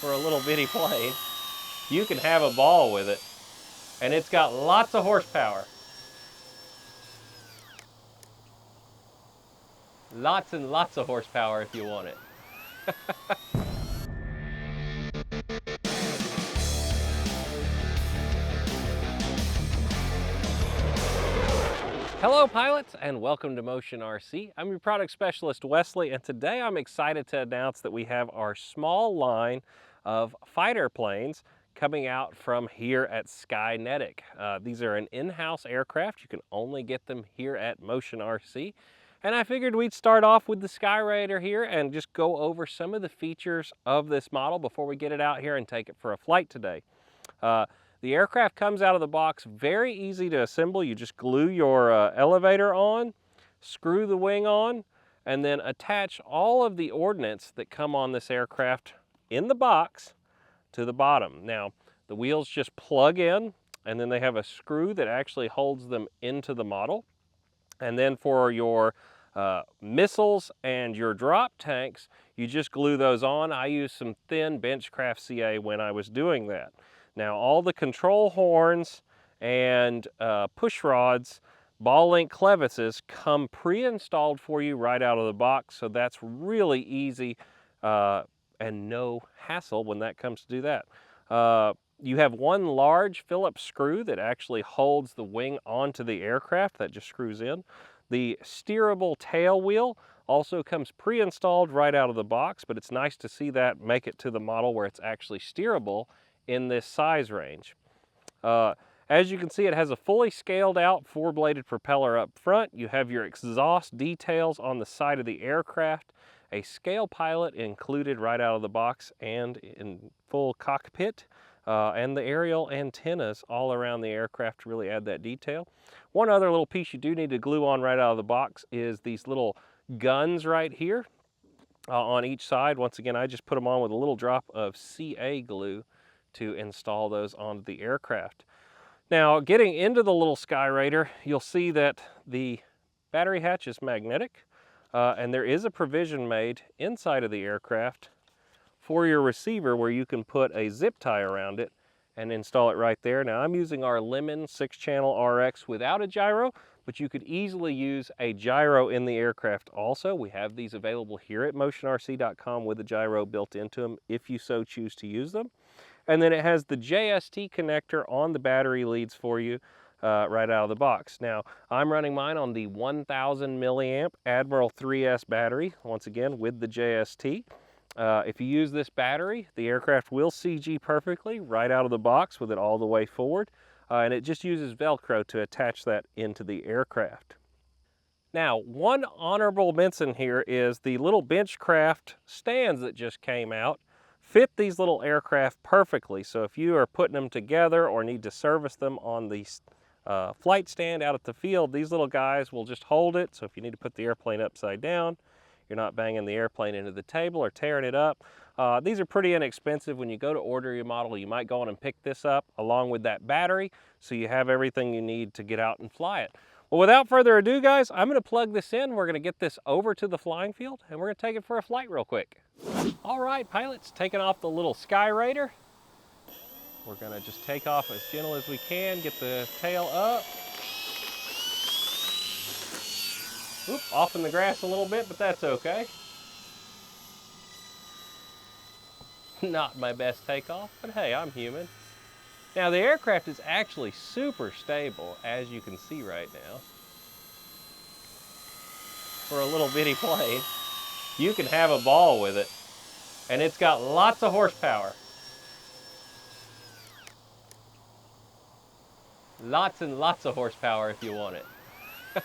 for a little bitty plane. You can have a ball with it. And it's got lots of horsepower. Lots and lots of horsepower if you want it. Hello pilots and welcome to Motion RC. I'm your product specialist Wesley, and today I'm excited to announce that we have our small line of fighter planes coming out from here at Skynetic. These are an in-house aircraft. You can only get them here at Motion RC. And I figured we'd start off with the Skyraider here and just go over some of the features of this model before we get it out here and take it for a flight today. The aircraft comes out of the box very easy to assemble. You just glue your elevator on, screw the wing on, and then attach all of the ordnance that come on this aircraft in the box to the bottom. Now, the wheels just plug in, and then they have a screw that actually holds them into the model. And then for your missiles and your drop tanks, you just glue those on. I used some thin Benchcraft CA when I was doing that. Now all the control horns and push rods, ball link clevises come pre-installed for you right out of the box, so that's really easy and no hassle when that comes to do that. You have one large Phillips screw that actually holds the wing onto the aircraft that just screws in. The steerable tail wheel also comes pre-installed right out of the box, but it's nice to see that make it to the model where it's actually steerable in this size range. As you can see, it has a fully scaled out 4-bladed propeller up front. You have your exhaust details on the side of the aircraft, a scale pilot included right out of the box and in full cockpit, and the aerial antennas all around the aircraft to really add that detail. One other little piece you do need to glue on right out of the box is these little guns right here on each side. Once again, I just put them on with a little drop of CA glue to install those onto the aircraft. Now, getting into the little Skyraider, you'll see that the battery hatch is magnetic, and there is a provision made inside of the aircraft for your receiver where you can put a zip tie around it and install it right there. Now, I'm using our Lemon 6-channel RX without a gyro, but you could easily use a gyro in the aircraft also. We have these available here at motionrc.com with a gyro built into them if you so choose to use them. And then it has the JST connector on the battery leads for you right out of the box. Now, I'm running mine on the 1000 milliamp Admiral 3S battery, once again with the JST. If you use this battery, the aircraft will CG perfectly right out of the box with it all the way forward, and it just uses Velcro to attach that into the aircraft. Now, one honorable mention here is the little Benchcraft stands that just came out fit these little aircraft perfectly. So if you are putting them together or need to service them on the flight stand out at the field, these little guys will just hold it. So if you need to put the airplane upside down, you're not banging the airplane into the table or tearing it up. These are pretty inexpensive. When you go to order your model, you might go on and pick this up along with that battery, so you have everything you need to get out and fly it. Well, without further ado, guys, I'm gonna plug this in. We're gonna get this over to the flying field, and we're gonna take it for a flight real quick. All right, pilots, taking off the little Skyraider. We're gonna just take off as gentle as we can, get the tail up. Oop, off in the grass a little bit, but that's okay. Not my best takeoff, but hey, I'm human. Now, the aircraft is actually super stable, as you can see right now. For a little bitty plane, you can have a ball with it, and it's got lots of horsepower. Lots and lots of horsepower if you want it. And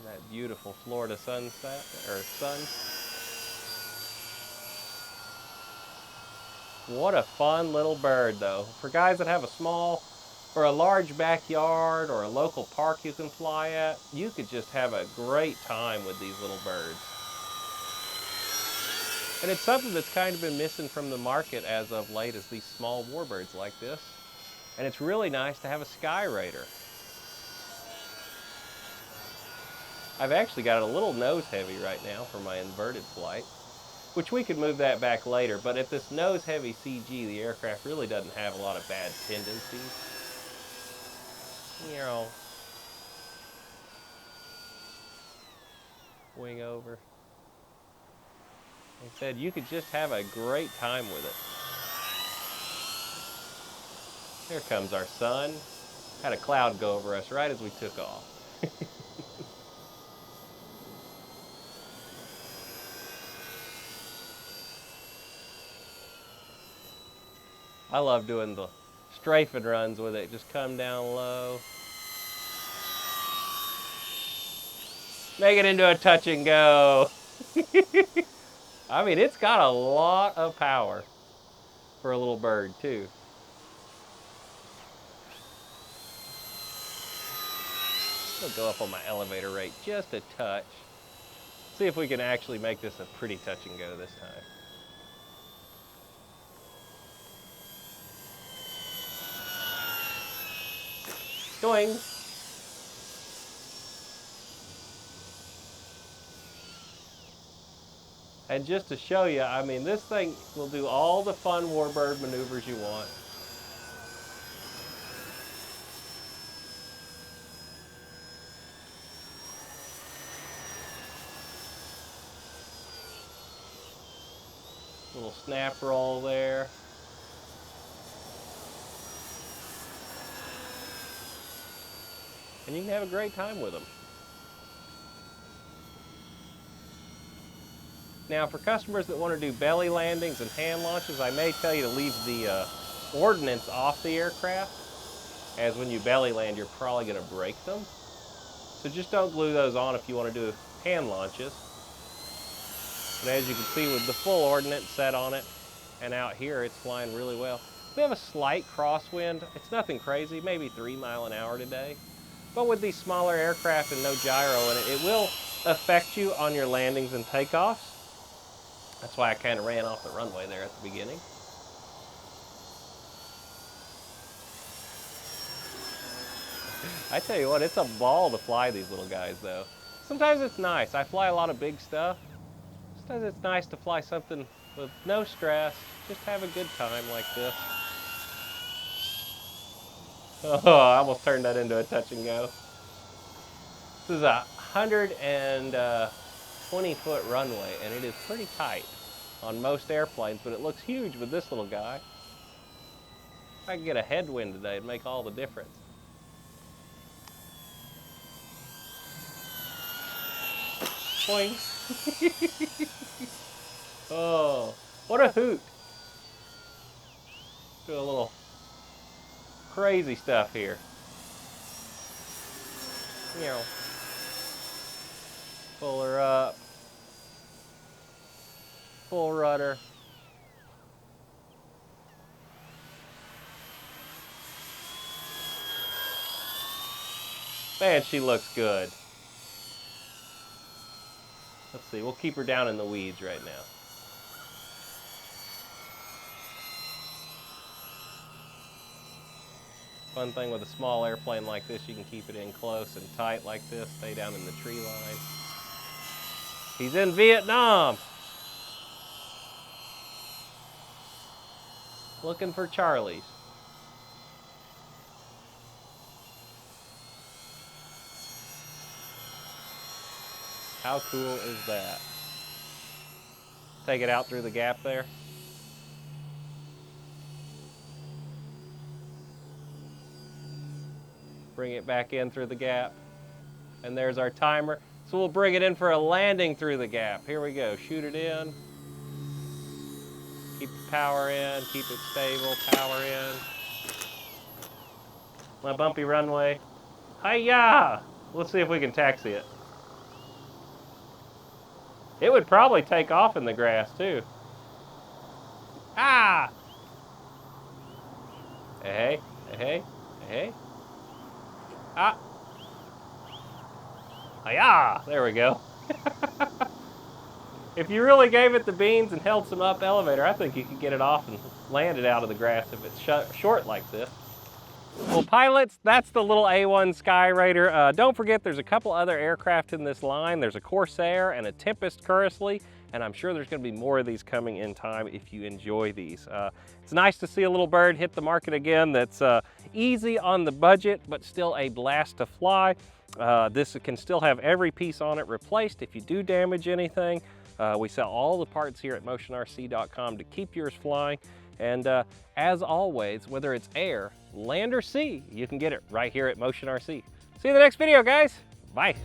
that beautiful Florida sunset, or sun. What a fun little bird, though. For guys that have a small or a large backyard or a local park you can fly at, you could just have a great time with these little birds. And it's something that's kind of been missing from the market as of late, is these small warbirds like this. And it's really nice to have a Skyraider. I've actually got it a little nose heavy right now for my inverted flight, which we could move that back later, but at this nose heavy CG, the aircraft really doesn't have a lot of bad tendencies. You know, wing over. Like I said, you could just have a great time with it. Here comes our sun. Had a cloud go over us right as we took off. I love doing the strafing runs with it. Just come down low. Make it into a touch and go. I mean, it's got a lot of power for a little bird, too. I'll go up on my elevator rate just a touch. See if we can actually make this a pretty touch and go this time. Doing. And just to show you, I mean, this thing will do all the fun warbird maneuvers you want. Little snap roll there. And you can have a great time with them. Now, for customers that want to do belly landings and hand launches, I may tell you to leave the ordnance off the aircraft, as when you belly land, you're probably going to break them. So just don't glue those on if you want to do hand launches. But as you can see with the full ordnance set on it, and out here, it's flying really well. We have a slight crosswind. It's nothing crazy, maybe 3 miles an hour today. But with these smaller aircraft and no gyro in it, it will affect you on your landings and takeoffs. That's why I kind of ran off the runway there at the beginning. I tell you what, it's a ball to fly these little guys, though. Sometimes it's nice. I fly a lot of big stuff. Sometimes it's nice to fly something with no stress. Just have a good time like this. Oh, I almost turned that into a touch and go. This is a 120-foot runway, and it is pretty tight on most airplanes, but it looks huge with this little guy. If I could get a headwind today, it'd make all the difference. Boing. Oh, what a hoot. Do a little crazy stuff here. You know, pull her up, full rudder. Man, she looks good. Let's see, we'll keep her down in the weeds right now. Fun thing with a small airplane like this, you can keep it in close and tight like this, stay down in the tree line. He's in Vietnam. Looking for Charlies. How cool is that? Take it out through the gap there. Bring it back in through the gap. And there's our timer. So we'll bring it in for a landing through the gap. Here we go. Shoot it in. Keep the power in. Keep it stable. Power in. My bumpy runway. Hi-ya! Let's see if we can taxi it. It would probably take off in the grass, too. Ah! Hey, hey, hey. Ah! Hi-ya! There we go. If you really gave it the beans and held some up elevator, I think you could get it off and land it out of the grass if it's short like this. Well, pilots, that's the little A-1 Skyraider. Don't forget there's a couple other aircraft in this line. There's a Corsair and a Tempest currently, and I'm sure there's gonna be more of these coming in time if you enjoy these. It's nice to see a little bird hit the market again that's easy on the budget, but still a blast to fly. This can still have every piece on it replaced if you do damage anything. We sell all the parts here at motionrc.com to keep yours flying. And as always, whether it's air, land, or sea, you can get it right here at Motion RC. See you in the next video, guys. Bye.